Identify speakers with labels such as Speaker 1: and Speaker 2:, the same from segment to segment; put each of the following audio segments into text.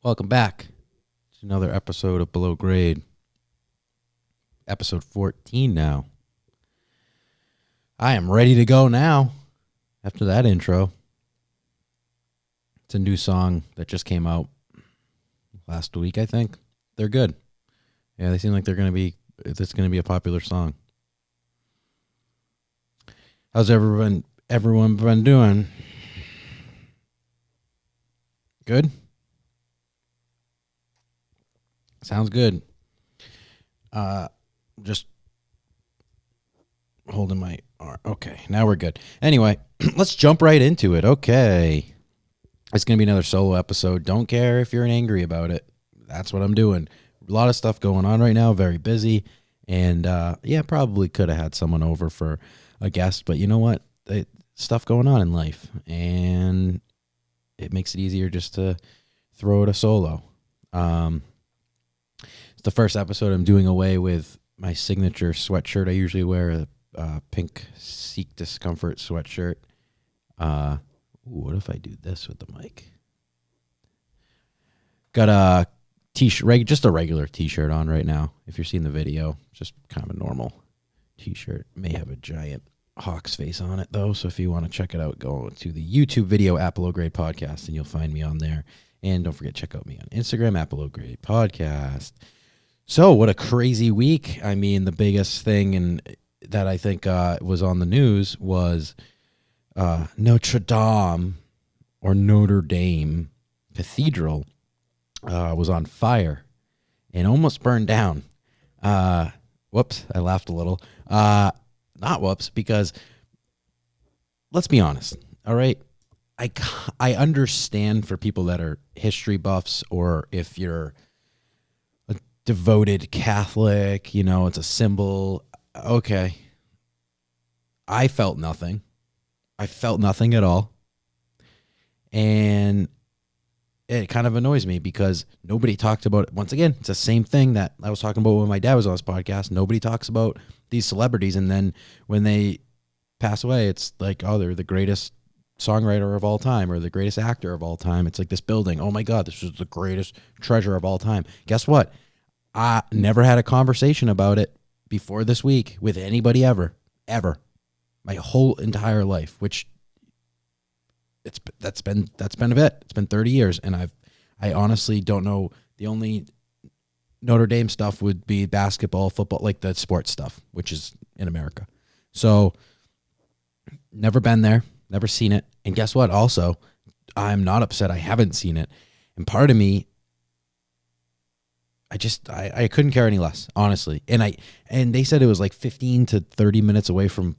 Speaker 1: Welcome back to another episode of Below Grade. Episode 14 now. I am ready to go now after that intro. It's a new song that just came out last week, I think. They're good. Yeah, they seem like it's going to be a popular song. How's everyone been doing? Good? Sounds good. Just holding my arm. Okay, now we're good. Anyway, let's jump right into it. Okay. It's going to be another solo episode. Don't care if you're angry about it. That's what I'm doing. A lot of stuff going on right now. Very busy. And, probably could have had someone over for a guest. But you know what? Stuff going on in life. And it makes it easier just to throw it a solo. It's the first episode I'm doing away with my signature sweatshirt. I usually wear a pink Seek Discomfort sweatshirt. What if I do this with the mic? Got a t-shirt, just a regular t-shirt on right now. If you're seeing the video, just kind of a normal t-shirt. May have a giant Hawks face on it though. So if you want to check it out, go to the YouTube video at Below Grade Podcast and you'll find me on there. And don't forget, check out me on Instagram at Below Grade Podcast. So what a crazy week. I mean, the biggest thing that I think was on the news was Notre Dame Cathedral was on fire and almost burned down. Whoops, I laughed a little. Not whoops, because let's be honest, all right? I understand for people that are history buffs, or if you're a devoted Catholic, it's a symbol. Okay. I felt nothing. I felt nothing at all. And it kind of annoys me because nobody talked about it. Once again, it's the same thing that I was talking about when my dad was on this podcast. Nobody talks about these celebrities. And then when they pass away, it's like, oh, they're the greatest songwriter of all time or the greatest actor of all time. It's like this building. Oh my God, this was the greatest treasure of all time. Guess what? I never had a conversation about it before this week with anybody ever. My whole entire life, which that's been a bit. It's been 30 years, and I honestly don't know. The only Notre Dame stuff would be basketball, football, like the sports stuff, which is in America. So never been there, never seen it. And guess what? Also, I'm not upset I haven't seen it. And part of me, I couldn't care any less, honestly. And they said it was like 15 to 30 minutes away from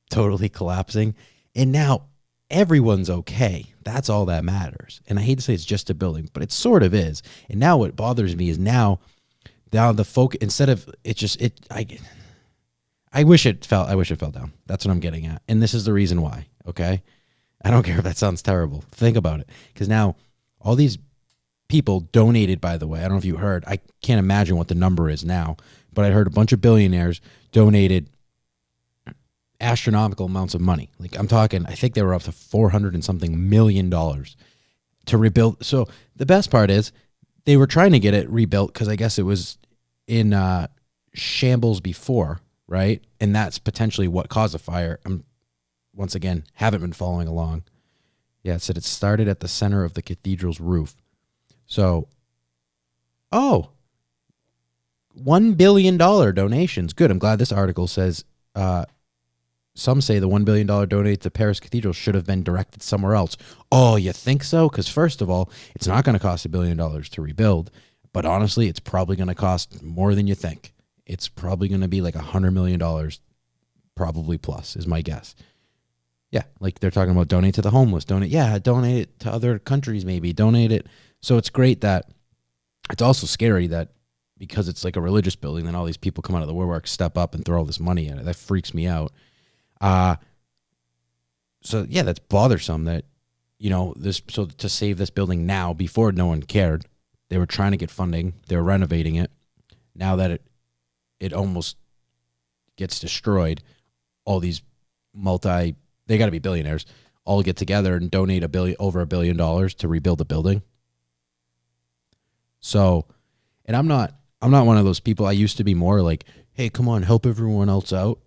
Speaker 1: totally collapsing. And now everyone's okay. That's all that matters. And I hate to say it's just a building, but it sort of is. And now what bothers me is now the focus, instead of I wish it fell down. That's what I'm getting at. And this is the reason why. Okay. I don't care if that sounds terrible. Think about it. Because now all these people donated, by the way, I don't know if you heard, I can't imagine what the number is now, but I heard a bunch of billionaires donated astronomical amounts of money. Like I'm talking, I think they were up to $400 and something million to rebuild. So the best part is they were trying to get it rebuilt because I guess it was in shambles before, right? And that's potentially what caused the fire. Once again, haven't been following along. Yeah, it said it started at the center of the cathedral's roof. So, $1 billion donations. Good. I'm glad this article says, some say the $1 billion donated to Paris Cathedral should have been directed somewhere else. Oh, you think so? Because first of all, it's not going to cost $1 billion to rebuild. But honestly, it's probably going to cost more than you think. It's probably going to be like $100 million, probably plus, is my guess. Yeah, like they're talking about donate to the homeless. Donate it to other countries maybe. Donate it. So it's great that it's also scary that because it's like a religious building, then all these people come out of the woodwork, step up and throw all this money at it. That freaks me out. So yeah, that's bothersome that, so to save this building now, before no one cared, they were trying to get funding. They were renovating it. Now that it almost gets destroyed, all these they got to be billionaires, all get together and donate over $1 billion to rebuild the building. So, and I'm not one of those people. I used to be more like, hey, come on, help everyone else out.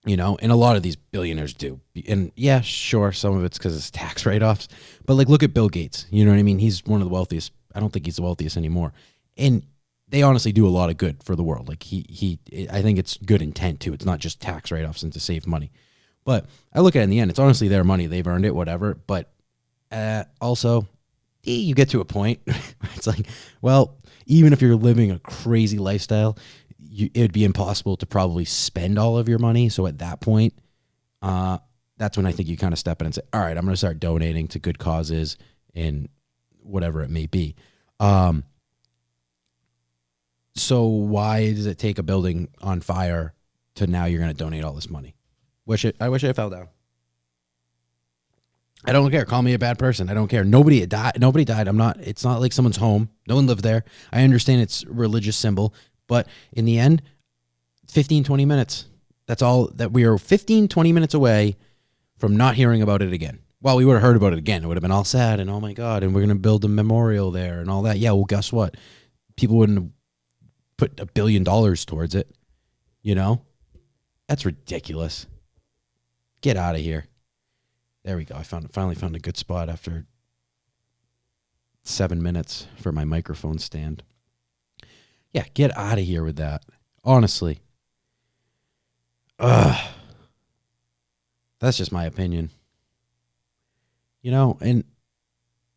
Speaker 1: And a lot of these billionaires do. And yeah, sure, some of it's because it's tax write-offs. But like, look at Bill Gates. You know what I mean? He's one of the wealthiest. I don't think he's the wealthiest anymore. And they honestly do a lot of good for the world. Like I think it's good intent too. It's not just tax write-offs and to save money. But I look at it in the end, it's honestly their money. They've earned it, whatever. But also, you get to a point where it's like, well, even if you're living a crazy lifestyle, it'd be impossible to probably spend all of your money. So at that point, that's when I think you kind of step in and say, all right, I'm going to start donating to good causes and whatever it may be. So why does it take a building on fire to now you're going to donate all this money? I wish I fell down. I don't care. Call me a bad person. I don't care. Nobody died. It's not like someone's home. No one lived there. I understand it's a religious symbol, but in the end, 15, 20 minutes. That's all that we are 15, 20 minutes away from not hearing about it again. Well, we would have heard about it again. It would have been all sad and oh my God, and we're going to build a memorial there and all that. Yeah, well, guess what? People wouldn't have put $1 billion towards it. That's ridiculous. Get out of here. There we go. I finally found a good spot after 7 minutes for my microphone stand. Yeah, get out of here with that. Honestly. That's just my opinion. And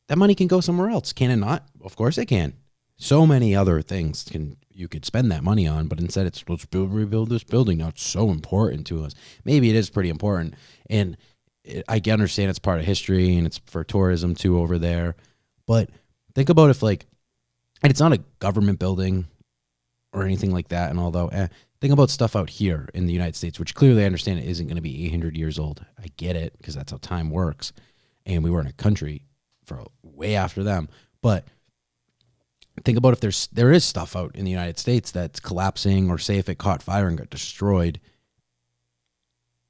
Speaker 1: that money can go somewhere else. Can it not? Of course it can. So many other things you could spend that money on, but instead it's let's rebuild this building. Now it's so important to us. Maybe it is pretty important. And I can understand it's part of history and it's for tourism too over there. But think about if and it's not a government building or anything like that. And although, think about stuff out here in the United States, which clearly I understand it isn't going to be 800 years old. I get it because that's how time works. And we weren't a country for way after them. But think about if there is stuff out in the United States that's collapsing, or say if it caught fire and got destroyed,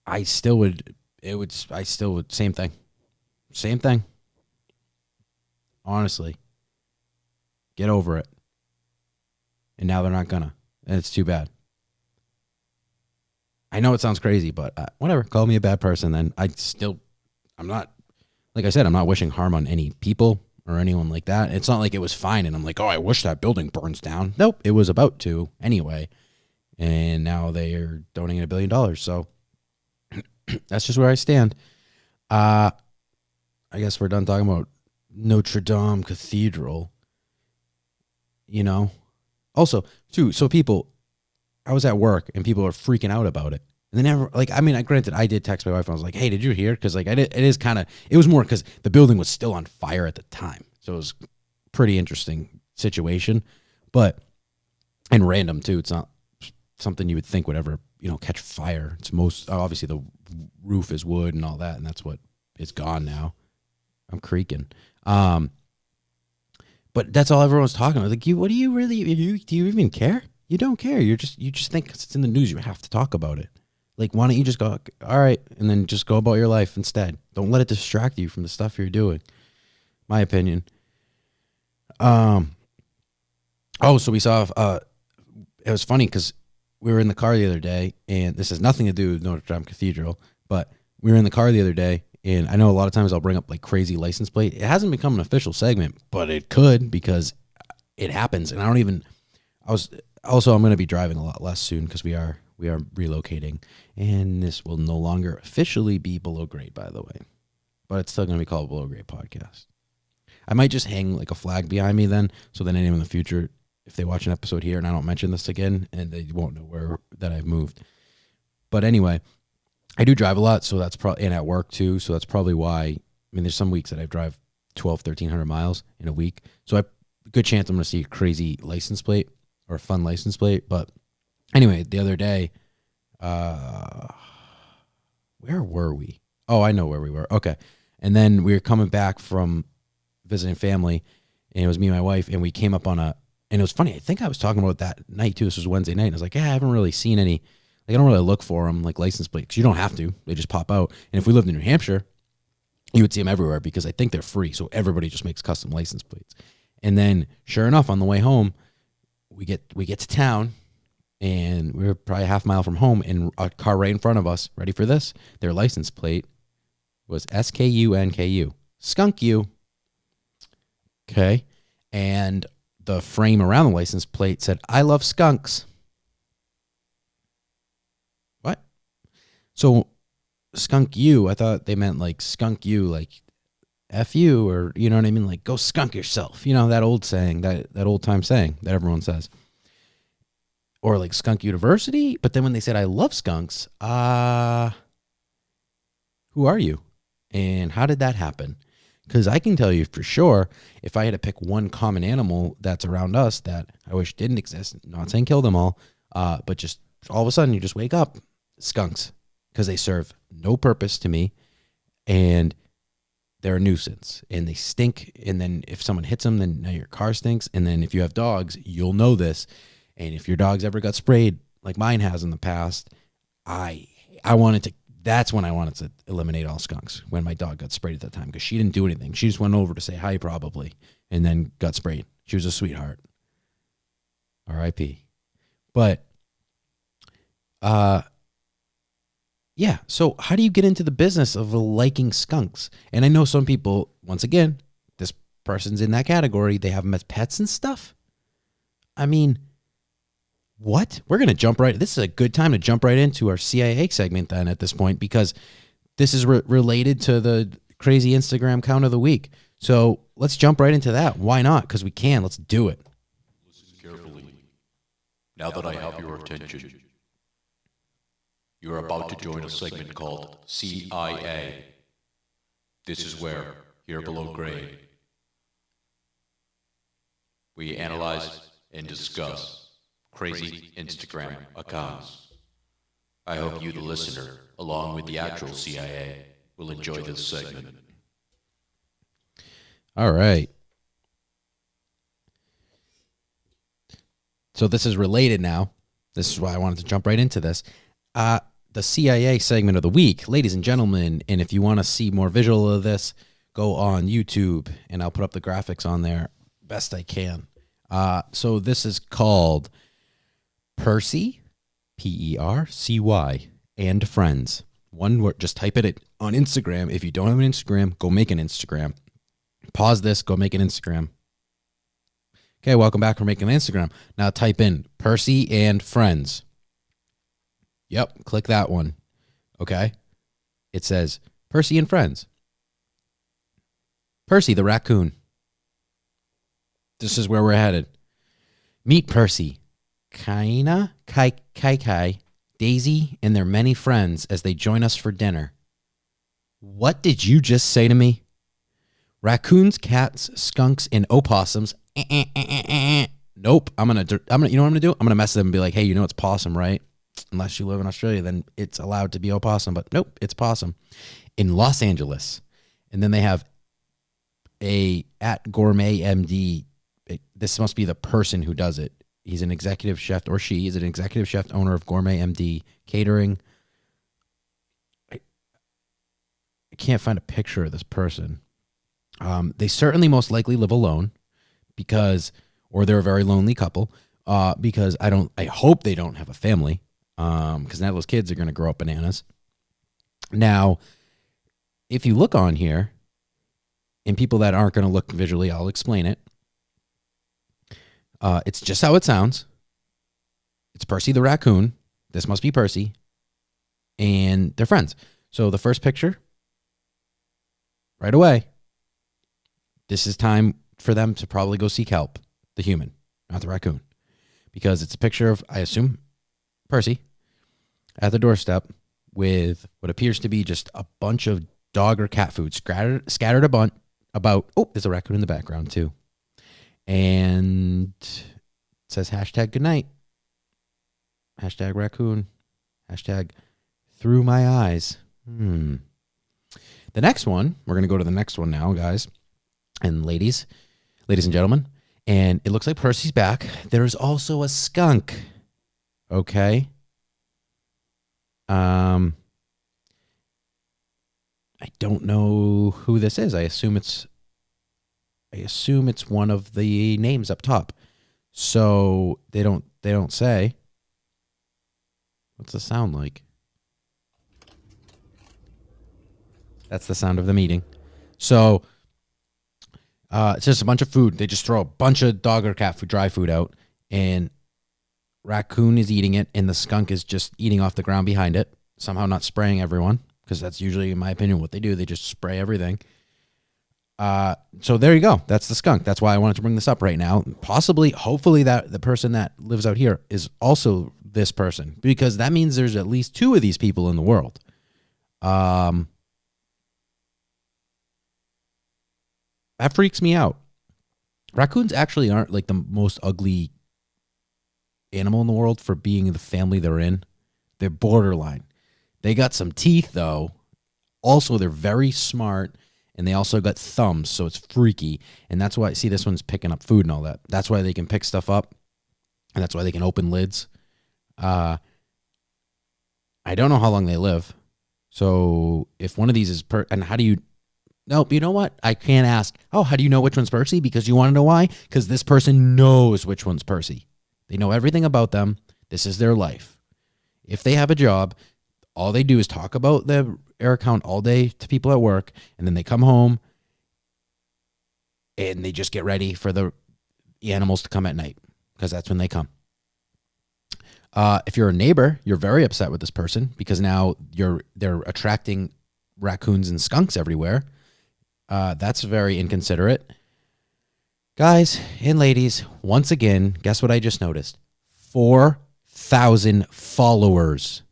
Speaker 1: I still would, same thing. Honestly, get over it. And now they're not gonna, and it's too bad. I know it sounds crazy, but whatever, call me a bad person. Then I'm not, like I said, I'm not wishing harm on any people or anyone like that. It's not like it was fine and I'm like, oh, I wish that building burns down. Nope, it was about to anyway. And now they are donating $1 billion. So that's just where I stand. I guess we're done talking about Notre Dame Cathedral. Also, too, so I was at work and people are freaking out about it. And they never, granted, I did text my wife and I was like, hey, did you hear? Because it was more because the building was still on fire at the time. So it was a pretty interesting situation, and random too. It's not something you would think would ever, catch fire. It's obviously the roof is wood and all that. And that's what is gone now. I'm creaking. But that's all everyone's talking about. Like, what do you really, do you even care? You don't care. You just think 'cause it's in the news, you have to talk about it. Like, why don't you just go, all right, and then just go about your life instead. Don't let it distract you from the stuff you're doing. My opinion. So we saw, it was funny because we were in the car the other day, and this has nothing to do with Notre Dame Cathedral, but we were in the car the other day, and I know a lot of times I'll bring up like crazy license plate. It hasn't become an official segment, but it could because it happens. And I'm going to be driving a lot less soon because we are relocating, and this will no longer officially be Below Grade, by the way, but it's still going to be called Below Grade Podcast. I might just hang like a flag behind me then, so then anyone in the future, if they watch an episode here and I don't mention this again, and they won't know that I've moved. But anyway, I do drive a lot, so that's probably, and at work too, so that's probably why. There's some weeks that I drive 1,300 miles in a week, so good chance I'm going to see a crazy license plate or a fun license plate. But anyway, the other day, where were we? Oh, I know where we were. Okay. And then we were coming back from visiting family, and it was me and my wife, and we came up on and it was funny. I think I was talking about that night too. This was Wednesday night. And I was like, yeah, I haven't really seen any, I don't really look for them, like license plates. You don't have to. They just pop out. And if we lived in New Hampshire, you would see them everywhere because I think they're free. So everybody just makes custom license plates. And then, sure enough, on the way home, we get to town, and we were probably a half mile from home, and a car right in front of us, ready for this? Their license plate was SKUNKU. Skunk you. Okay. And the frame around the license plate said, I love skunks. What? So skunk you, I thought they meant like skunk you, like F you, or you know what I mean? Like go skunk yourself. You know, that old saying, that old time saying that everyone says. Or like skunk university. But then when they said, I love skunks, who are you? And how did that happen? Because I can tell you for sure, if I had to pick one common animal that's around us that I wish didn't exist, not saying kill them all, but just all of a sudden you just wake up, skunks, because they serve no purpose to me, and they're a nuisance, and they stink, and then if someone hits them, then now your car stinks, and then if you have dogs, you'll know this, and if your dog's ever got sprayed, like mine has in the past, I wanted to, that's when I wanted to eliminate all skunks, when my dog got sprayed at that time, because she didn't do anything. She just went over to say hi probably, and then got sprayed. She was a sweetheart. R.I.P. But, yeah, so how do you get into the business of liking skunks? And I know some people, once again, this person's in that category, they have them as pets and stuff. I mean, what? We're going to jump right. This is a good time to jump right into our C.I.A. segment then at this point, because this is related to the crazy Instagram count of the week. So let's jump right into that. Why not? Because we can. Let's do it.
Speaker 2: Listen carefully. Now that I have your attention, you are about to join a segment called C.I.A. This is where, here below grade, we analyze and discuss crazy Instagram accounts. I hope you, the listener, along with the actual C.I.A., will enjoy this segment.
Speaker 1: All right. So this is related now. This is why I wanted to jump right into this. The C.I.A. segment of the week, ladies and gentlemen, and if you want to see more visual of this, go on YouTube, and I'll put up the graphics on there best I can. So this is called Percy, Percy, and Friends. One word, just type it on Instagram. If you don't have an Instagram, go make an Instagram. Pause this, go make an Instagram. Okay, welcome back for making an Instagram. Now type in Percy and Friends. Yep, click that one. Okay. It says Percy and Friends. Percy the raccoon. This is where we're headed. Meet Percy, Kaina, Kai, Daisy, and their many friends as they join us for dinner. What did you just say to me? Raccoons, cats, skunks, and opossums. Nope. You know what I'm gonna do? I'm gonna mess with them and be like, hey, you know it's possum, right? Unless you live in Australia, then it's allowed to be opossum. But nope, it's possum in Los Angeles. And then they have at Gourmet MD. This must be the person who does it. He's an executive chef, or she is an executive chef, owner of Gourmet MD Catering. I can't find a picture of this person. They certainly most likely live alone or they're a very lonely couple, because I hope they don't have a family, because now those kids are going to grow up bananas. Now, if you look on here, and people that aren't going to look visually, I'll explain it. It's just how it sounds. It's Percy the raccoon. This must be Percy. And they're friends. So the first picture, right away, this is time for them to probably go seek help. The human, not the raccoon. Because it's a picture of, I assume, Percy at the doorstep with what appears to be just a bunch of dog or cat food scattered about. Oh, there's a raccoon in the background too. And it says hashtag goodnight. Hashtag raccoon. Hashtag through my eyes. The next one, we're going to go to the next one now, guys and ladies and gentlemen. And it looks like Percy's back. There's also a skunk. Okay. I don't know who this is. I assume it's I assume it's one of the names up top. So they don't say. What's the sound like? That's the sound of the meeting. So it's just a bunch of food. They just throw a bunch of dog or cat food, dry food out, and Raccoon is eating it, and the skunk is just eating off the ground behind it, somehow not spraying everyone, because that's usually, in my opinion, what they do. They just spray everything. So there you go. That's the skunk. That's why I wanted to bring this up right now. Possibly, hopefully, that the person that lives out here is also this person, because that means there's at least 2 of these people in the world. That freaks me out. Raccoons actually aren't like the most ugly animal in the world for being the family they're in. They're borderline. They got some teeth, though. Also, they're very smart, and they also got thumbs, so it's freaky. And that's why, see, this one's picking up food and all that. That's why they can pick stuff up, and that's why they can open lids. I don't know how long they live. So if one of these is and how do you... Nope, you know what? I can't ask. Oh, how do you know which one's Percy? Because you want to know why? Because this person knows which one's Percy. They know everything about them. This is their life. If they have a job, all they do is talk about their account all day to people at work, and then they come home and they just get ready for the animals to come at night, because that's when they come. If you're a neighbor, you're very upset with this person because now they're attracting raccoons and skunks everywhere. That's very inconsiderate. Guys and ladies, once again, guess what I just noticed? 4,000 followers.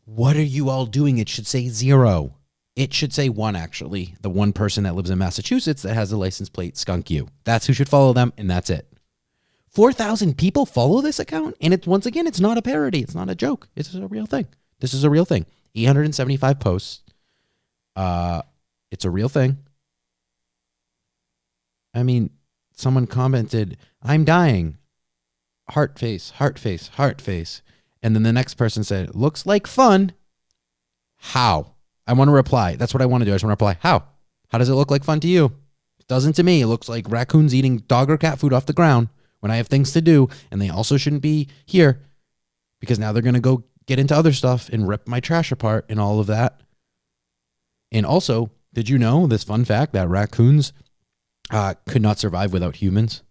Speaker 1: What are you all doing? It should say 0. It should say 1, actually. The one person that lives in Massachusetts that has a license plate, Skunk You. That's who should follow them, and that's it. 4,000 people follow this account, and once again, it's not a parody. It's not a joke. It's a real thing. This is a real thing. 875 posts. It's a real thing. I mean, someone commented, "I'm dying." Heart face, heart face, heart face. And then the next person said, "Looks like fun." How? I want to reply. That's what I want to do. I just want to reply. How? How does it look like fun to you? It doesn't to me. It looks like raccoons eating dog or cat food off the ground when I have things to do, and they also shouldn't be here because now they're going to go get into other stuff and rip my trash apart and all of that. And also, did you know this fun fact that raccoons could not survive without humans?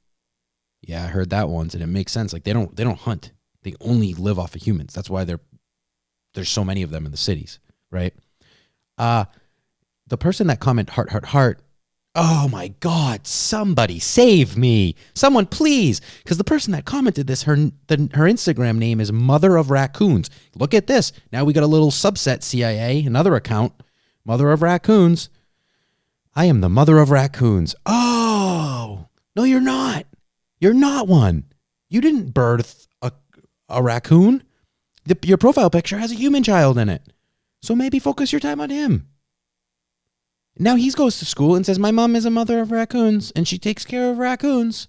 Speaker 1: Yeah, I heard that once, and it makes sense. Like they don't hunt; they only live off of humans. That's why there's so many of them in the cities, right? The person that comment heart heart heart. Oh my God! Somebody save me! Someone please! Because the person that commented this, her Instagram name is Mother of Raccoons. Look at this. Now we got a little subset C.I.A. Another account, Mother of Raccoons. I am the mother of raccoons. Oh, no, you're not. You're not one. You didn't birth a raccoon. Your profile picture has a human child in it. So maybe focus your time on him. Now he goes to school and says, "My mom is a mother of raccoons and she takes care of raccoons."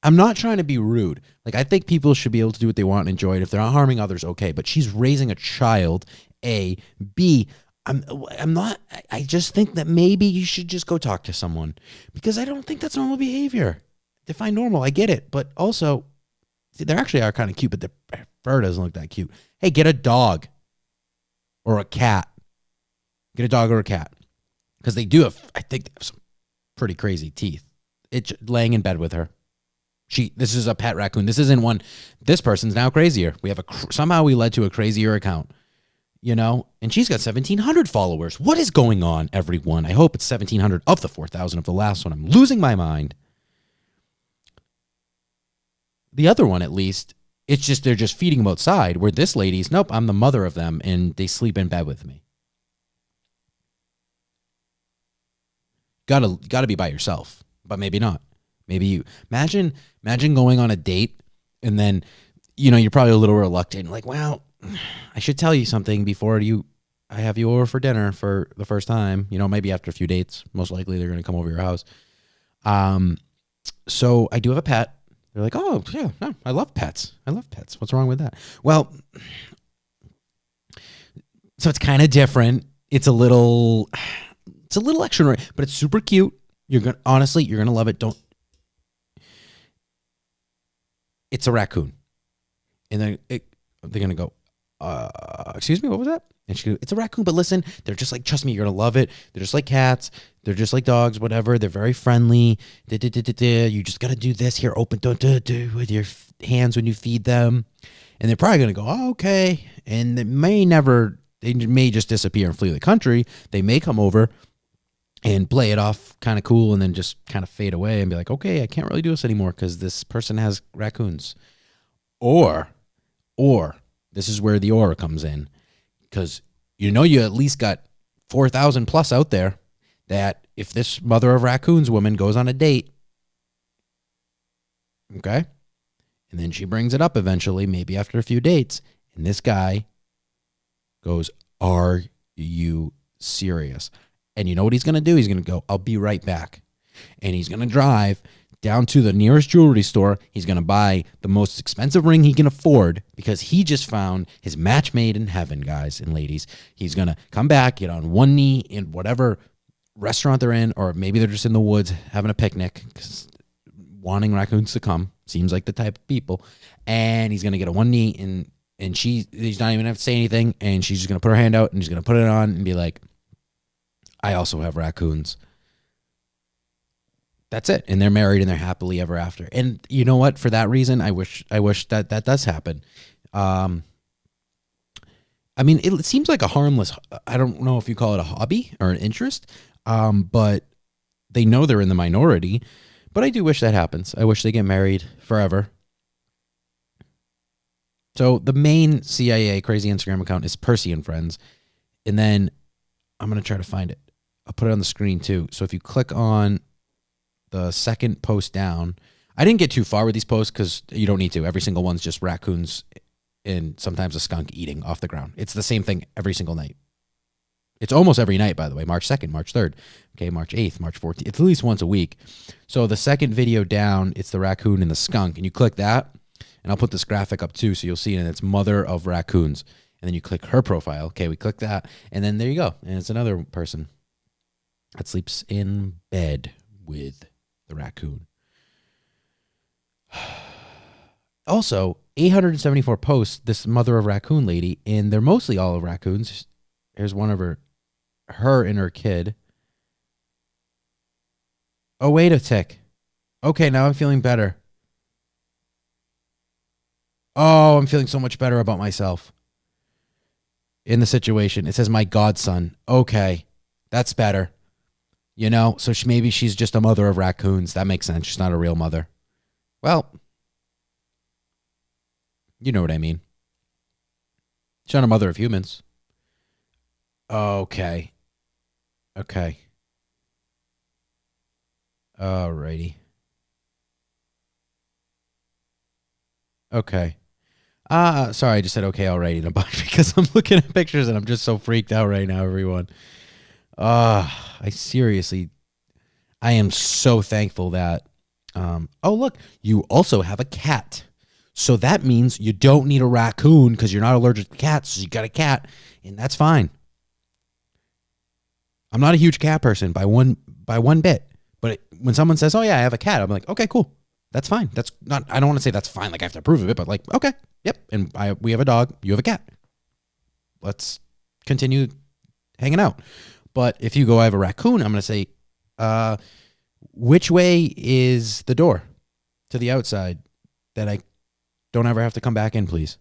Speaker 1: I'm not trying to be rude. Like, I think people should be able to do what they want and enjoy it. If they're not harming others, okay. But she's raising a child, A. B, I'm not, I just think that maybe you should just go talk to someone. Because I don't think that's normal behavior. Define normal, I get it. But also, see, they actually are kind of cute, but their fur doesn't look that cute. Hey, get a dog. Or a cat. Get a dog or a cat. Because they do have, I think, they have some pretty crazy teeth. It's laying in bed with her. This is a pet raccoon. This isn't one. This person's now crazier. We have somehow we led to a crazier account, you know. And she's got 1,700 followers. What is going on, everyone? I hope it's 1,700 of the 4,000 of the last one. I'm losing my mind. The other one, at least, it's just they're just feeding them outside. Where this lady's, nope, I'm the mother of them, and they sleep in bed with me. Gotta be by yourself, but maybe not. Maybe you imagine going on a date and then, you know, you're probably a little reluctant. Like, well, I should tell you something before I have you over for dinner for the first time. You know, maybe after a few dates, most likely they're going to come over your house. So I do have a pet. They're like, oh yeah, no, I love pets. What's wrong with that? Well, So it's kind of different. It's a little extra, but it's super cute. You're gonna love it. It's a raccoon, and then they're gonna go, excuse me, what was that? And she goes, it's a raccoon, but listen, they're just like, trust me, you're gonna love it. They're just like cats. They're just like dogs, whatever. They're very friendly. You just gotta do this here. Open, don't do with your hands when you feed them, and they're probably gonna go, oh, okay, and they may just disappear and flee the country. They may come over and play it off kind of cool and then just kind of fade away and be like, okay, I can't really do this anymore because this person has raccoons. Or this is where the aura comes in, because you at least got 4,000 plus out there that if this mother of raccoons woman goes on a date, okay, and then she brings it up eventually, maybe after a few dates, and this guy goes, are you serious? And you know what he's going to do? He's going to go, I'll be right back. And he's going to drive down to the nearest jewelry store. He's going to buy the most expensive ring he can afford because he just found his match made in heaven, guys and ladies. He's going to come back, get on one knee in whatever restaurant they're in, or maybe they're just in the woods having a picnic, wanting raccoons to come. Seems like the type of people. And he's going to get on one knee, and he's not even going to have to say anything, and she's just going to put her hand out, and she's going to put it on and be like, I also have raccoons. That's it. And they're married and they're happily ever after. And you know what? For that reason, I wish that does happen. I mean, it seems like a harmless, I don't know if you call it a hobby or an interest, but they know they're in the minority. But I do wish that happens. I wish they get married forever. So the main C.I.A. crazy Instagram account is Percy and Friends. And then I'm going to try to find it. I'll put it on the screen too. So if you click on the second post down, I didn't get too far with these posts because you don't need to. Every single one's just raccoons and sometimes a skunk eating off the ground. It's the same thing every single night. It's almost every night, by the way. March 2nd, March 3rd, okay, March 8th, March 14th. It's at least once a week. So the second video down, it's the raccoon and the skunk. And you click that, and I'll put this graphic up too so you'll see it. And it's mother of raccoons. And then you click her profile. Okay, we click that. And then there you go. And it's another person that sleeps in bed with the raccoon. Also, 874 posts, this mother of raccoon lady, and they're mostly all of raccoons. Here's one of her and her kid. Oh, wait a tick. Okay, now I'm feeling better. Oh, I'm feeling so much better about myself in the situation. It says my godson. Okay, that's better. So maybe she's just a mother of raccoons. That makes sense. She's not a real mother. Well, you know what I mean. She's not a mother of humans. Okay. Alrighty. Okay. Sorry, I just said okay alrighty in a bunch because I'm looking at pictures and I'm just so freaked out right now, everyone. I am so thankful that, oh, look, you also have a cat. So that means you don't need a raccoon because you're not allergic to cats. So you got a cat, and that's fine. I'm not a huge cat person by one bit. But when someone says, oh, yeah, I have a cat, I'm like, okay, cool. That's fine. That's not, I don't want to say that's fine. Like I have to approve of it, but like, okay, yep. And we have a dog. You have a cat. Let's continue hanging out. But if you go, I have a raccoon, I'm going to say, which way is the door to the outside that I don't ever have to come back in, please?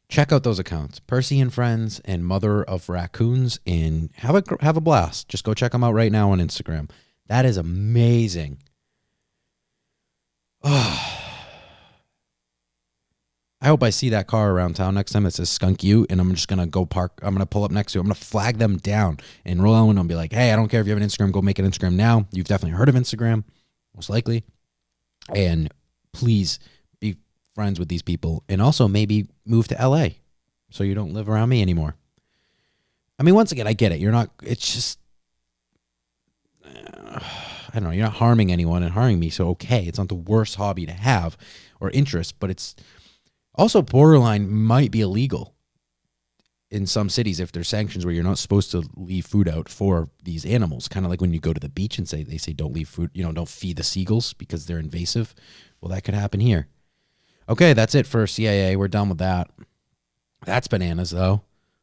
Speaker 1: Check out those accounts, Percy and Friends and Mother of Raccoons, and have a blast. Just go check them out right now on Instagram. That is amazing. Oh. I hope I see that car around town next time that says Skunk You, and I'm just going to go park. I'm going to pull up next to it. I'm going to flag them down and roll out window and be like, hey, I don't care if you have an Instagram. Go make an Instagram now. You've definitely heard of Instagram, most likely. And please be friends with these people. And also maybe move to LA so you don't live around me anymore. I mean, once again, I get it. It's just, I don't know. You're not harming anyone and harming me. So, okay, it's not the worst hobby to have or interest, but it's also borderline might be illegal. in some cities, if there's sanctions where you're not supposed to leave food out for these animals, kind of like when you go to the beach and they say don't leave food, don't feed the seagulls because they're invasive. Well, that could happen here. Okay, that's it for C.I.A. We're done with that. That's bananas, though.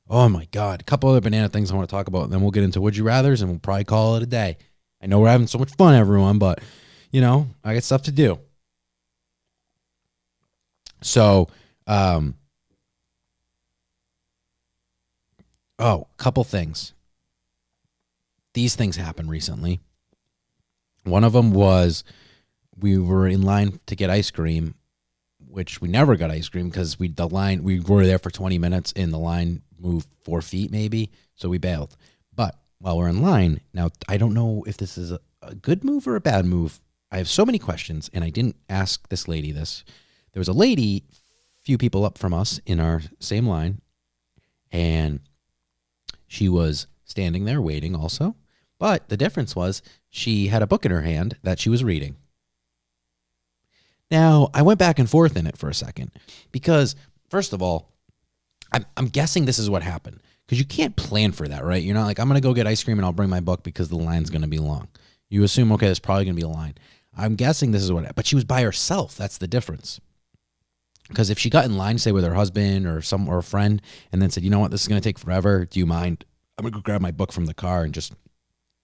Speaker 1: Oh, my God. A couple other banana things I want to talk about, and then we'll get into Would You Rathers, and we'll probably call it a day. I know we're having so much fun, everyone, but, I got stuff to do. So, couple things. These things happened recently. One of them was we were in line to get ice cream, which we never got ice cream because we were there for 20 minutes and the line moved 4 feet maybe, so we bailed. But while we're in line, now I don't know if this is a good move or a bad move. I have so many questions, and I didn't ask this lady this. There was a lady, few people up from us in our same line, and she was standing there waiting also. But the difference was she had a book in her hand that she was reading. Now, I went back and forth in it for a second because, first of all, I'm guessing this is what happened because you can't plan for that, right? You're not like, I'm going to go get ice cream and I'll bring my book because the line's going to be long. You assume, okay, there's probably going to be a line. I'm guessing this is what happened. But she was by herself. That's the difference. Because if she got in line, say, with her husband or a friend and then said, you know what, this is going to take forever. Do you mind? I'm going to go grab my book from the car and just...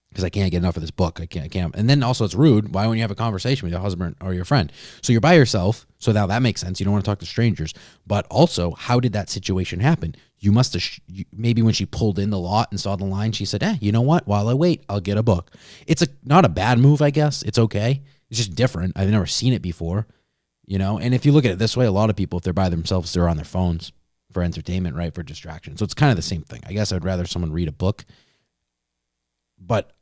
Speaker 1: because I can't get enough of this book. I can't. And then also it's rude. Why wouldn't you have a conversation with your husband or your friend? So you're by yourself. So now that makes sense. You don't want to talk to strangers. But also, how did that situation happen? You must have, maybe when she pulled in the lot and saw the line, she said, you know what? While I wait, I'll get a book. It's not a bad move, I guess. It's okay. It's just different. I've never seen it before, And if you look at it this way, a lot of people, if they're by themselves, they're on their phones for entertainment, right? For distraction. So it's kind of the same thing. I guess I'd rather someone read a book. But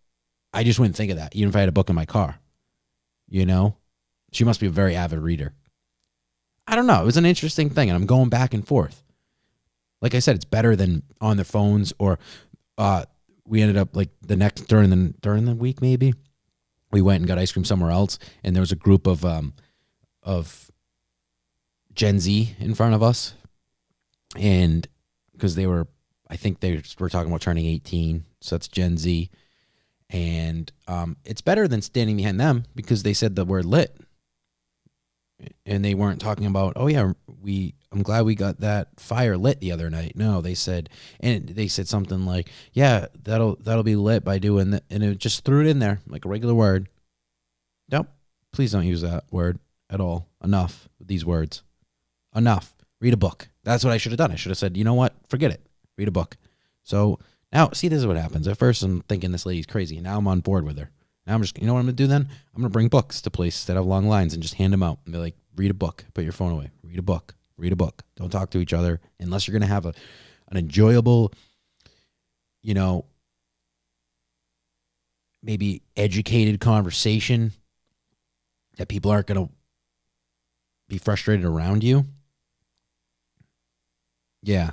Speaker 1: I just wouldn't think of that, even if I had a book in my car. She must be a very avid reader. I don't know. It was an interesting thing, and I'm going back and forth. Like I said, it's better than on their phones, or we ended up like during the week maybe we went and got ice cream somewhere else, and there was a group of Gen Z in front of us, and because I think they were talking about turning 18, so that's Gen Z. And it's better than standing behind them because they said the word lit. And they weren't talking about, oh, yeah, I'm glad we got that fire lit the other night. No, they said something like, yeah, that'll be lit by doing that. And it just threw it in there like a regular word. Nope. Please don't use that word at all. Enough with these words. Enough. Read a book. That's what I should have done. I should have said, you know what? Forget it. Read a book. So... now, see, this is what happens. At first, I'm thinking this lady's crazy. Now I'm on board with her. Now I'm just, you know what I'm going to do then? I'm going to bring books to places that have long lines and just hand them out. And be like, read a book. Put your phone away. Read a book. Read a book. Don't talk to each other unless you're going to have an enjoyable, maybe educated conversation that people aren't going to be frustrated around you. Yeah.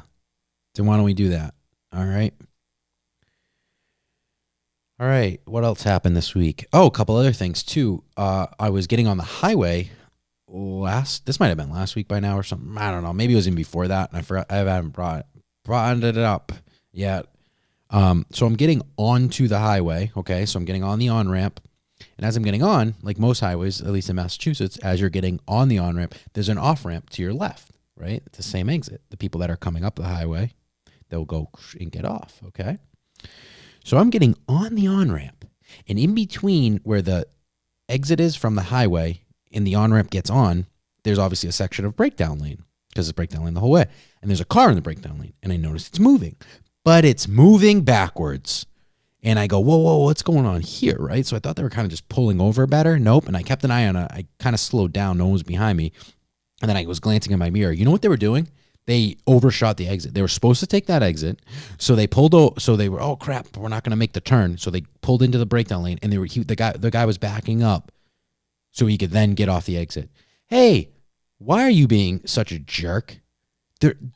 Speaker 1: Then why don't we do that? All right. All right, what else happened this week? Oh, a couple other things, too. I was getting on the highway this might have been last week by now or something. I don't know. Maybe it was even before that, and I forgot. I haven't brought it up yet. So I'm getting onto the highway, okay? So I'm getting on the on-ramp, and as I'm getting on, like most highways, at least in Massachusetts, as you're getting on the on-ramp, there's an off-ramp to your left, right? It's the same exit. The people that are coming up the highway, they'll go and get off, okay? So I'm getting on the on-ramp, and in between where the exit is from the highway and the on-ramp gets on, there's obviously a section of breakdown lane because it's breakdown lane the whole way. And there's a car in the breakdown lane, and I notice it's moving, but it's moving backwards. And I go, whoa, what's going on here, right? So I thought they were kind of just pulling over better. Nope. And I kept an eye on it. I kind of slowed down. No one was behind me. And then I was glancing in my mirror. You know what they were doing? They overshot the exit. They were supposed to take that exit. So they pulled over. So they were, oh crap, we're not going to make the turn. So they pulled into the breakdown lane, and the guy was backing up so he could then get off the exit. Hey, why are you being such a jerk?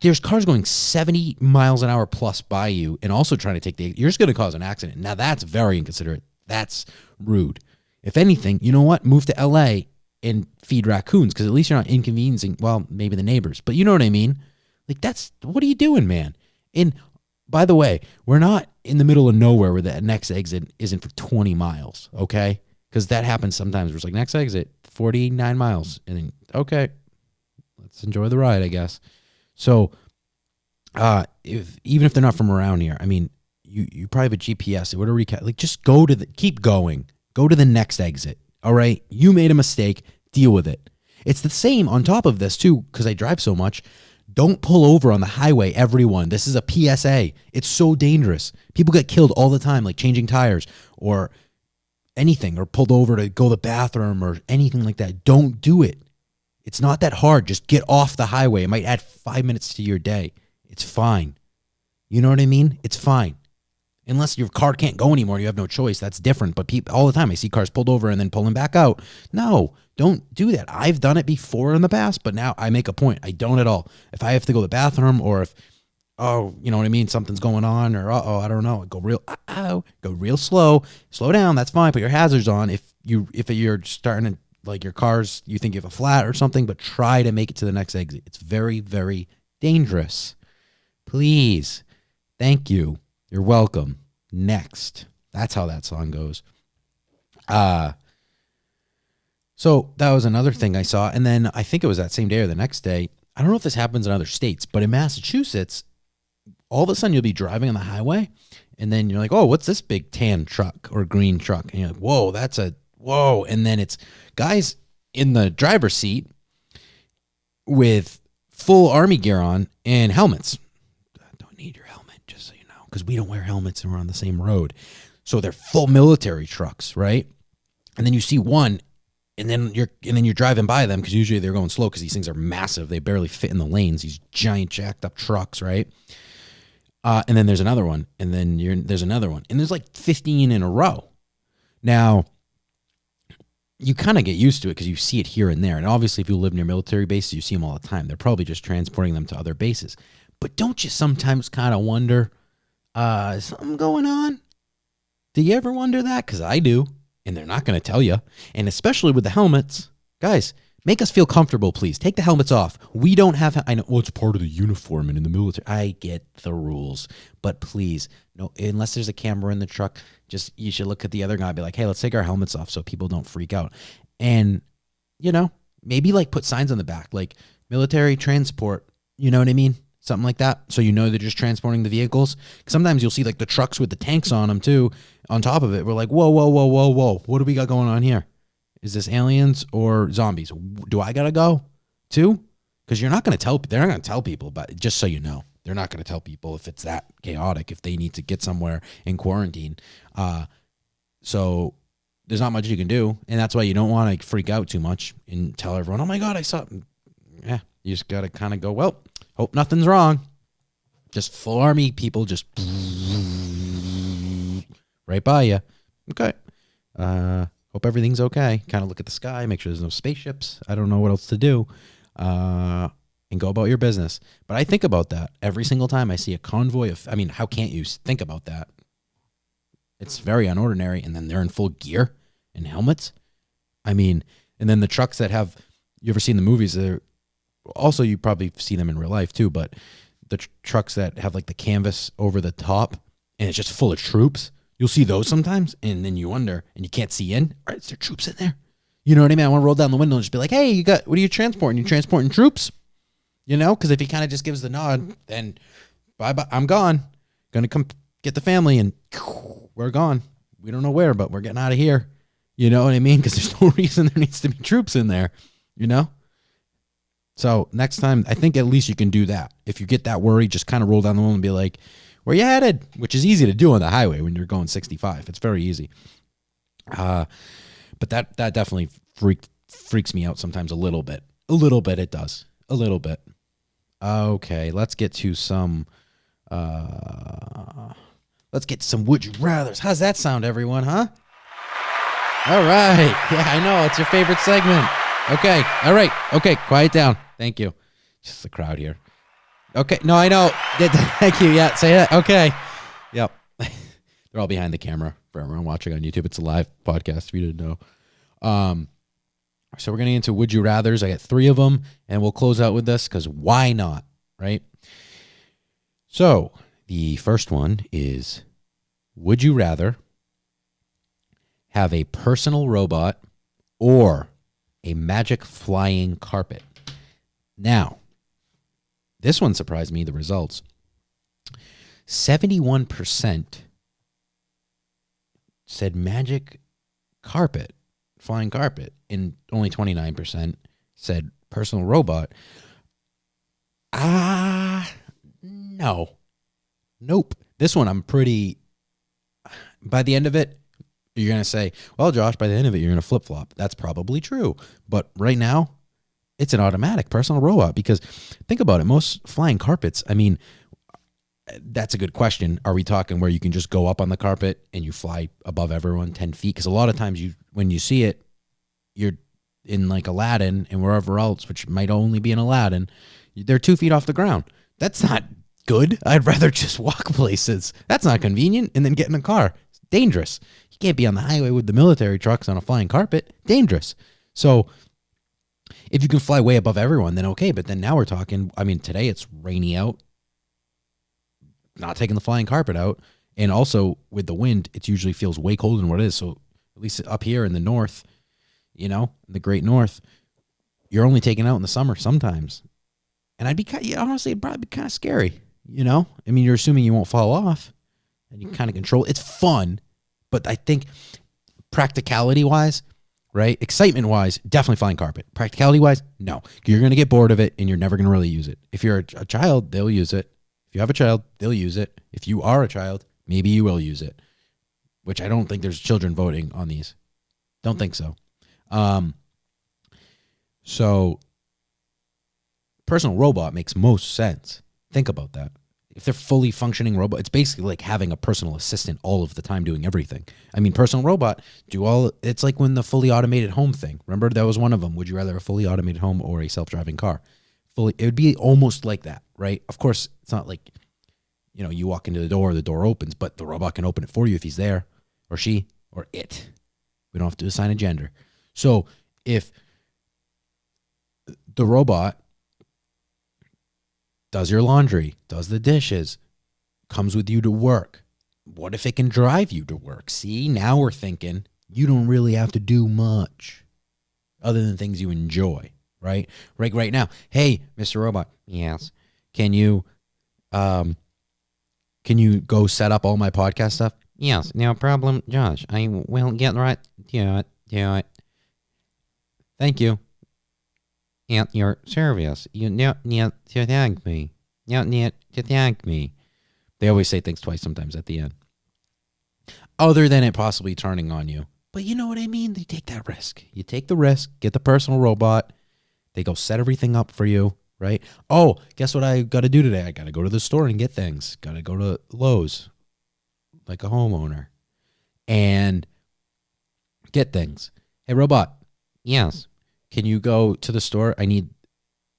Speaker 1: There's cars going 70 miles an hour plus by you and also trying to take the exit. You're just going to cause an accident. Now that's very inconsiderate. That's rude. If anything, you know what? Move to LA and feed raccoons, because at least you're not inconveniencing, well, maybe the neighbors, but you know what I mean? Like, what are you doing, man? And by the way, we're not in the middle of nowhere where the next exit isn't for 20 miles, okay? Because that happens sometimes. Where it's like, next exit, 49 miles. And then, okay, let's enjoy the ride, I guess. So even if they're not from around here, I mean, you probably have a GPS. It would recap. Like, just keep going. Go to the next exit, all right? You made a mistake. Deal with it. It's the same on top of this, too, because I drive so much. Don't pull over on the highway, everyone. This is a PSA. It's so dangerous. People get killed all the time, like changing tires or anything, or pulled over to go to the bathroom or anything like that. Don't do it. It's not that hard. Just get off the highway. It might add 5 minutes to your day. It's fine. You know what I mean? It's fine. Unless your car can't go anymore, you have no choice. That's different. But people, all the time, I see cars pulled over and then pulling back out. No, don't do that. I've done it before in the past, but now I make a point. I don't at all. If I have to go to the bathroom, or if, you know what I mean, something's going on, or I don't know, go real slow. Slow down. That's fine. Put your hazards on. If you're starting to, like, your cars, you think you have a flat or something, but try to make it to the next exit. It's very, very dangerous. Please. Thank you. You're welcome. Next. That's how that song goes. So that was another thing I saw. And then I think it was that same day or the next day. I don't know if this happens in other states, but in Massachusetts, all of a sudden you'll be driving on the highway, and then you're like, oh, what's this big tan truck or green truck? And you're like, whoa. And then it's guys in the driver's seat with full army gear on and helmets. Don't need your helmet, just so you know, because we don't wear helmets and we're on the same road. So they're full military trucks, right? And then you see one, and then you're driving by them, because usually they're going slow because these things are massive. They barely fit in the lanes. These giant jacked up trucks, right? And then there's another one, and then there's another one, and there's like 15 in a row. Now, you kind of get used to it because you see it here and there. And obviously, if you live near military bases, you see them all the time. They're probably just transporting them to other bases. But don't you sometimes kind of wonder, is something going on? Do you ever wonder that? Because I do. And they're not going to tell you. And especially with the helmets. Guys, make us feel comfortable, please. Take the helmets off. We don't have... I know, well, it's part of the uniform and in the military. I get the rules. But please, no, unless there's a camera in the truck, you should look at the other guy and be like, hey, let's take our helmets off so people don't freak out. And, maybe like put signs on the back, like military transport, you know what I mean? Something like that. So they're just transporting the vehicles. Sometimes you'll see like the trucks with the tanks on them too, on top of it. We're like, whoa. What do we got going on here? Is this aliens or zombies? Do I got to go too? Because they're not going to tell people, but just so you know, they're not going to tell people if it's that chaotic, if they need to get somewhere in quarantine. So there's not much you can do. And that's why you don't want to freak out too much and tell everyone, oh my God, I saw it. Yeah. You just got to kind of go, well, hope nothing's wrong. Just full army people just right by you. Okay. Hope everything's okay. Kind of look at the sky, make sure there's no spaceships. I don't know what else to do. And go about your business. But I think about that every single time I see a convoy of, how can't you think about that? It's very unordinary. And then they're in full gear and helmets. And then the trucks that have, you ever seen the movies? Also, you probably see them in real life too, but the trucks that have like the canvas over the top and it's just full of troops, you'll see those sometimes, and then you wonder, and you can't see in. All right, is there troops in there? You know what I mean? I want to roll down the window and just be like, hey, what are you transporting? You transporting troops? Because if he kind of just gives the nod, then bye-bye, I'm gone. Gonna come get the family, and we're gone. We don't know where, but we're getting out of here. You know what I mean? Because there's no reason there needs to be troops in there, So next time, I think at least you can do that. If you get that worried, just kind of roll down the window and be like, where you headed? Which is easy to do on the highway when you're going 65. It's very easy. But that definitely freaks me out sometimes a little bit. A little bit it does. A little bit. Okay, let's get to some Would You Rathers. How's that sound, everyone, huh? All right. Yeah, I know. It's your favorite segment. Okay. All right. Okay. Quiet down. Thank you. Just the crowd here. Okay. No, I know. Thank you. Yeah. Say that. Okay. Yep. They're all behind the camera for everyone watching on YouTube. It's a live podcast if you didn't know. So we're getting into Would You Rathers. I got 3 of them, and we'll close out with this because why not? Right? So The first one is, would you rather have a personal robot or a magic flying carpet? Now, this one surprised me, the results. 71% said magic carpet, flying carpet, and only 29% said personal robot. No. Nope. This one I'm pretty, by the end of it, you're going to say, well, Josh, by the end of it, you're going to flip-flop. That's probably true. But right now, it's an automatic personal robot, because think about it. Most flying carpets, I mean, that's a good question. Are we talking where you can just go up on the carpet and you fly above everyone 10 feet? Because a lot of times when you see it, you're in like Aladdin and wherever else, which might only be in Aladdin, they're 2 feet off the ground. That's not good. I'd rather just walk places. That's not convenient. And then get in a car. It's dangerous. You can't be on the highway with the military trucks on a flying carpet. Dangerous. So if you can fly way above everyone, then okay. But then now we're talking, I mean, today it's rainy out. Not taking the flying carpet out. And also with the wind, it usually feels way colder than what it is. So at least up here in the north, you know, the great north, you're only taking out in the summer sometimes. And honestly, it'd probably be kind of scary, you know? I mean, you're assuming you won't fall off and you kind of control. It's fun, but I think practicality-wise, right? Excitement-wise, definitely flying carpet. Practicality-wise, no. You're going to get bored of it and you're never going to really use it. If you're a child, they'll use it. If you have a child, they'll use it. If you are a child, maybe you will use it, which I don't think there's children voting on these. Don't think so. So personal robot makes most sense. Think about that. If they're fully functioning robot, it's basically like having a personal assistant all of the time doing everything. I mean, personal robot it's like when the fully automated home thing. Remember, that was one of them. Would you rather a fully automated home or a self-driving car? It would be almost like that, right? Of course, it's not like, you know, you walk into the door opens, but the robot can open it for you if he's there, or she, or it. We don't have to assign a gender. So if the robot does your laundry, does the dishes, comes with you to work, what if it can drive you to work? See, now we're thinking you don't really have to do much other than things you enjoy, right? Right now, hey, Mr. Robot, yes, can you go set up all my podcast stuff? Yes, no problem, Josh. I will get right to it. Thank you. At your service. You don't need to thank me. You don't need to thank me. They always say things twice sometimes at the end. Other than it possibly turning on you. But you know what I mean? They take that risk. You take the risk, get the personal robot. They go set everything up for you, right? Oh, guess what I got to do today? I got to go to the store and get things. Got to go to Lowe's like a homeowner and get things. Hey, robot. Yes. Can you go to the store? I need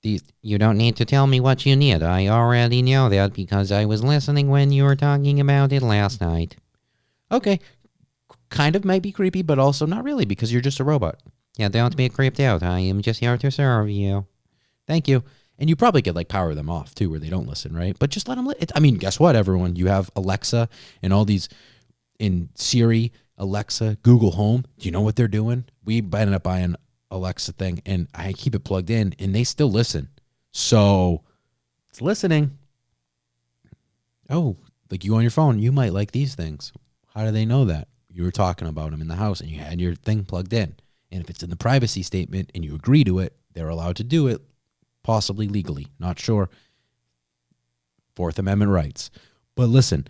Speaker 1: these. You don't need to tell me what you need. I already know that because I was listening when you were talking about it last night. Okay. Kind of might be creepy, but also not really because you're just a robot. Yeah, don't be creeped out. I am just here to serve you. Thank you. And you probably could like power them off too where they don't listen, right? But just let them I mean, guess what, everyone? You have Alexa and all these in Siri, Alexa, Google Home. Do you know what they're doing? We ended up buying Alexa thing and I keep it plugged in and they still listen. So it's listening. Oh, like you on your phone, you might like these things. How do they know that? You were talking about them in the house and you had your thing plugged in. And if it's in the privacy statement and you agree to it, they're allowed to do it, possibly legally. Not sure. Fourth Amendment rights. But listen,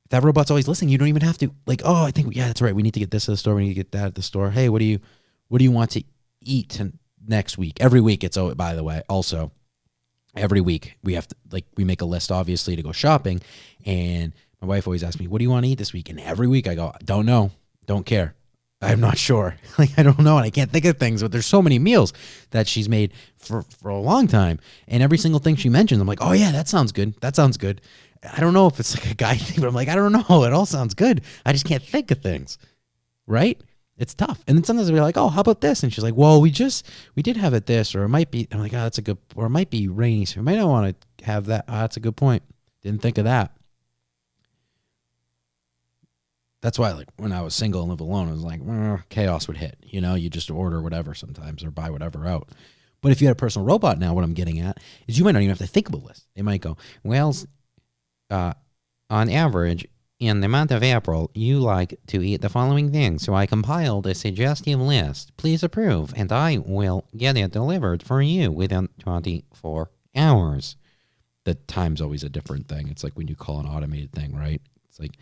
Speaker 1: if that robot's always listening, you don't even have to like, oh, I think, yeah, that's right. We need to get this at the store. We need to get that at the store. Hey, what do you want to eat next week? Every week it's, oh, by the way, also every week we have to, like, we make a list obviously to go shopping. And my wife always asks me, what do you want to eat this week? And every week I go, don't know. Don't care. I'm not sure. Like, I don't know. And I can't think of things, but there's so many meals that she's made for a long time. And every single thing she mentions, I'm like, oh yeah, that sounds good. That sounds good. I don't know if it's like a guy thing, but I'm like, I don't know. It all sounds good. I just can't think of things. Right? It's tough. And then sometimes I'll be like, oh, how about this? And she's like, well, we did have it this, or it might be, I'm like, oh, that's a good, or it might be rainy. So we might not want to have that. Oh, that's a good point. Didn't think of that. That's why, like, when I was single and live alone, it was like, chaos would hit. You just order whatever sometimes or buy whatever out. But if you had a personal robot now, what I'm getting at is you might not even have to think of a list. They might go, well, on average, in the month of April, you like to eat the following things. So I compiled a suggestive list. Please approve, and I will get it delivered for you within 24 hours. The time's always a different thing. It's like when you call an automated thing, right? It's like,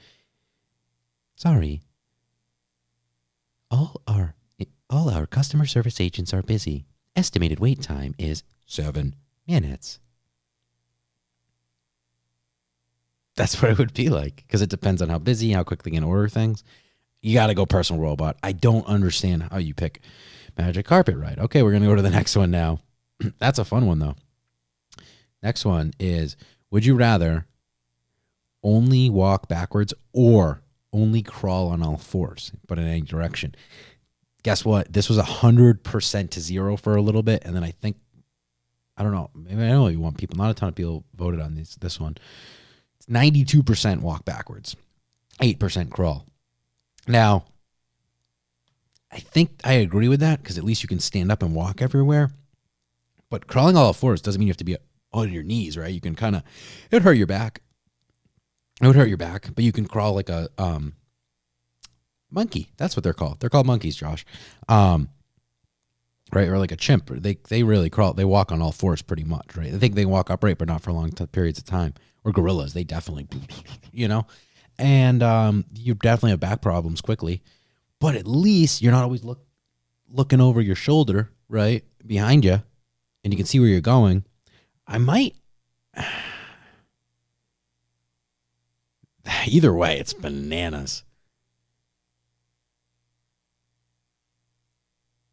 Speaker 1: sorry, all our customer service agents are busy. Estimated wait time is 7 minutes. That's what it would be like, because it depends on how busy, how quickly you can order things. You got to go personal robot. I don't understand how you pick magic carpet ride. Okay, we're going to go to the next one now. That's a fun one, though. Next one is, would you rather only walk backwards or only crawl on all fours, but in any direction? Guess what? This was 100% to 0 for a little bit, and then I don't know, maybe I know you want people. Not a ton of people voted on this one. It's 92% walk backwards, 8% crawl. Now, I think I agree with that because at least you can stand up and walk everywhere. But crawling all fours doesn't mean you have to be on your knees, right? You can kind of, it would hurt your back. It would hurt your back, but you can crawl like a monkey. That's what they're called. They're called monkeys, Josh. Right, or like a chimp. They really crawl. They walk on all fours pretty much, right? I think they walk upright, but not for long periods of time. Or gorillas, they definitely, and you definitely have back problems quickly. But at least you're not always looking over your shoulder, right, behind you, and you can see where you're going. Either way, it's bananas.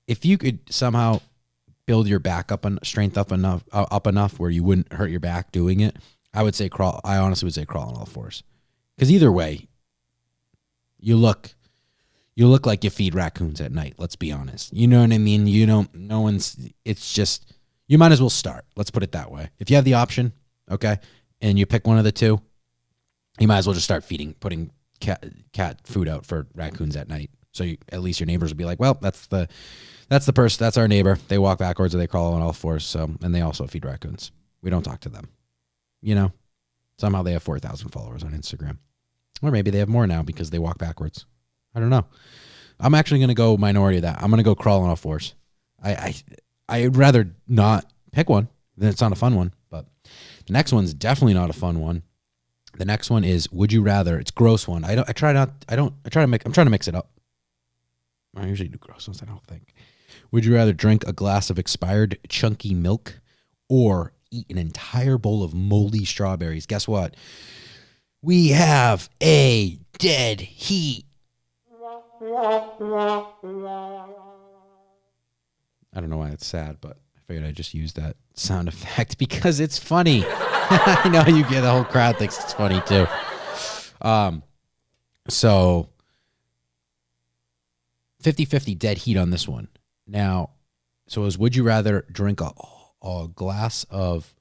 Speaker 1: If you could somehow build your back strength up enough where you wouldn't hurt your back doing it, I would say crawl. I honestly would say crawl on all fours, because either way, you look like you feed raccoons at night. Let's be honest. You know what I mean? It's just, you might as well start. Let's put it that way. If you have the option, okay, and you pick one of the two, you might as well just start putting cat food out for raccoons at night. So at least your neighbors will be like, well, that's the person. That's our neighbor. They walk backwards or they crawl on all fours. So, and they also feed raccoons. We don't talk to them. Somehow they have 4,000 followers on Instagram, or maybe they have more now because they walk backwards. I don't know. I'm actually going to go minority of that. I'm going to go crawl on all fours. I'd rather not pick one. Then it's not a fun one. But the next one's definitely not a fun one. The next one is, would you rather? It's a gross one. I'm trying to mix it up. I usually do gross ones, I don't think. Would you rather drink a glass of expired chunky milk or eat an entire bowl of moldy strawberries? Guess what? We have a dead heat. I don't know why it's sad, but I figured I'd just use that sound effect because it's funny. I know you get the whole crowd thinks it's funny too. So 50-50 dead heat on this one. Now, so would you rather drink a glass of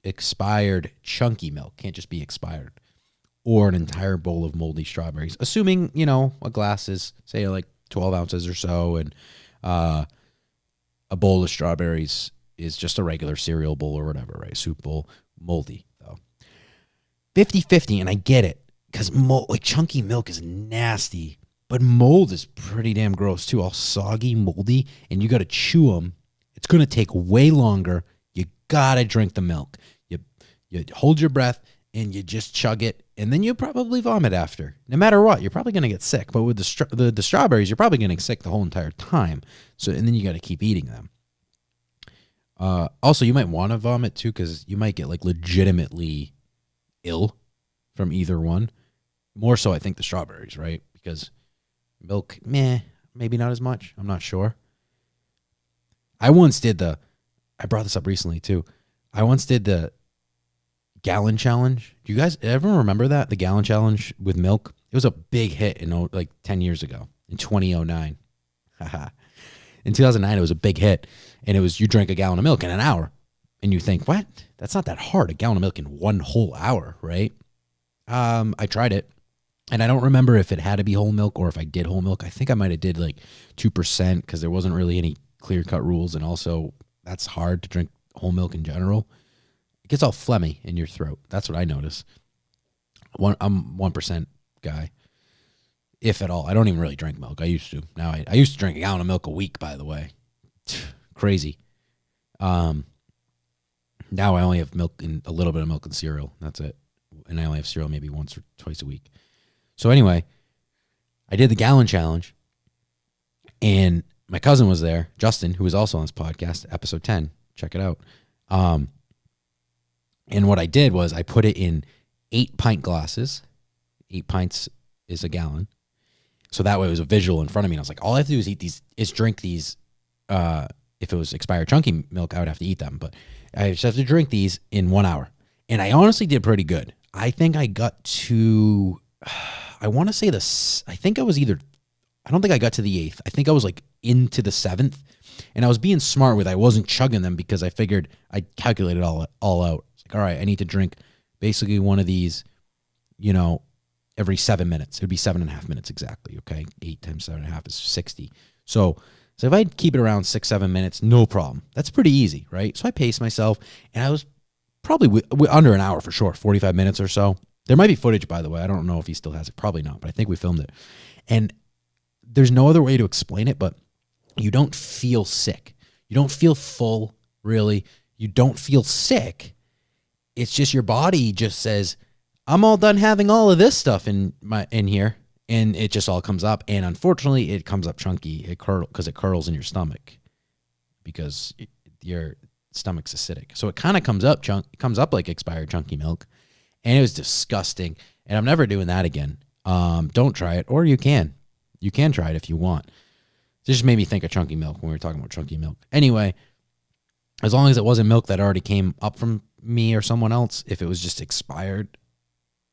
Speaker 1: expired chunky milk, can't just be expired, or an entire bowl of moldy strawberries, assuming, a glass is, say, like 12 ounces or so, and a bowl of strawberries is just a regular cereal bowl or whatever, right? Soup bowl, moldy, though. 50-50, and I get it, because chunky milk is nasty, but mold is pretty damn gross, too. All soggy, moldy, and you got to chew them. It's going to take way longer. You got to drink the milk. You hold your breath, and you just chug it, and then you'll probably vomit after. No matter what, you're probably going to get sick. But with the strawberries, you're probably getting sick the whole entire time. So, and then you got to keep eating them. Also, you might want to vomit, too, because you might get, legitimately ill from either one. More so, I think, the strawberries, right? Because milk, maybe not as much. I'm not sure. I brought this up recently too. I once did the gallon challenge. Do you guys ever remember that? The gallon challenge with milk? It was a big hit 10 years ago in 2009. In 2009, it was a big hit. And it was, you drink a gallon of milk in an hour. And you think, what? That's not that hard. A gallon of milk in 1 whole hour, right? I tried it. And I don't remember if it had to be whole milk or if I did whole milk. I think I might have did like 2% because there wasn't really any clear-cut rules. And also, that's hard to drink whole milk in general. It gets all phlegmy in your throat. That's what I notice. I'm 1% guy, if at all. I don't even really drink milk. I used to. Now I used to drink a gallon of milk a week, by the way. Crazy. Now I only have milk and a little bit of milk and cereal. That's it. And I only have cereal maybe once or twice a week. So anyway, I did the gallon challenge, and my cousin was there, Justin, who was also on this podcast, episode 10. Check it out. And what I did was I put it in 8-pint glasses. 8 pints is a gallon. So that way it was a visual in front of me. And I was like, all I have to do is drink these. If it was expired chunky milk, I would have to eat them. But I just have to drink these in 1 hour. And I honestly did pretty good. I think I got to, I want to say this, I think I was either, I don't think I got to the 8th. I think I was like into the 7th. And I was being smart with, I wasn't chugging them because I figured I calculated all out. It's like, all right, I need to drink basically one of these, every 7 minutes. It would be 7.5 minutes exactly. Okay. 8 times 7.5 is 60. So if I keep it around 6-7 minutes, no problem. That's pretty easy, right? So I paced myself, and I was probably under an hour for sure, 45 minutes or so. There might be footage, by the way. I don't know if he still has it. Probably not, but I think we filmed it. And there's no other way to explain it, but you don't feel sick. You don't feel full, really. You don't feel sick. It's just your body just says, I'm all done having all of this stuff in here. And it just all comes up. And unfortunately, it comes up chunky. It curls in your stomach because your stomach's acidic. So it kind of comes up like expired chunky milk. And it was disgusting. And I'm never doing that again. Don't try it. Or you can. You can try it if you want. It just made me think of chunky milk when we were talking about chunky milk. Anyway, as long as it wasn't milk that already came up from me or someone else, if it was just expired,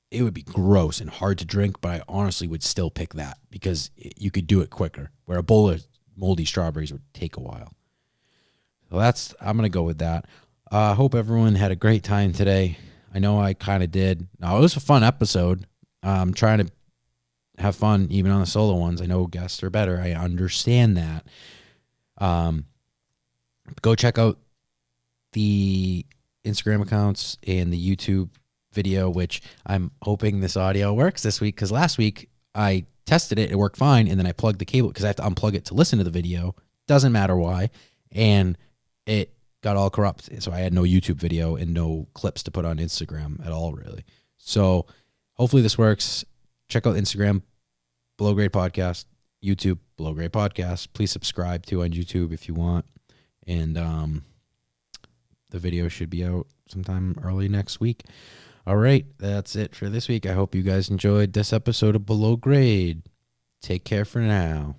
Speaker 1: it would be gross and hard to drink, but I honestly would still pick that because you could do it quicker, where a bowl of moldy strawberries would take a while. So I'm going to go with that. I hope everyone had a great time today. I know I kind of did. Now, it was a fun episode. I'm trying to have fun even on the solo ones. I know guests are better. I understand that. Go check out the Instagram accounts and the YouTube video, which I'm hoping this audio works this week, because last week I tested it worked fine, and then I plugged the cable because I have to unplug it to listen to the video. Doesn't matter why, and it got all corrupt, so I had no YouTube video and no clips to put on Instagram at all, really. So hopefully this works. Check out Instagram, Below Grade Podcast, YouTube, Below Grade Podcast. Please subscribe to on YouTube if you want, and the video should be out sometime early next week. All right, that's it for this week. I hope you guys enjoyed this episode of Below Grade. Take care for now.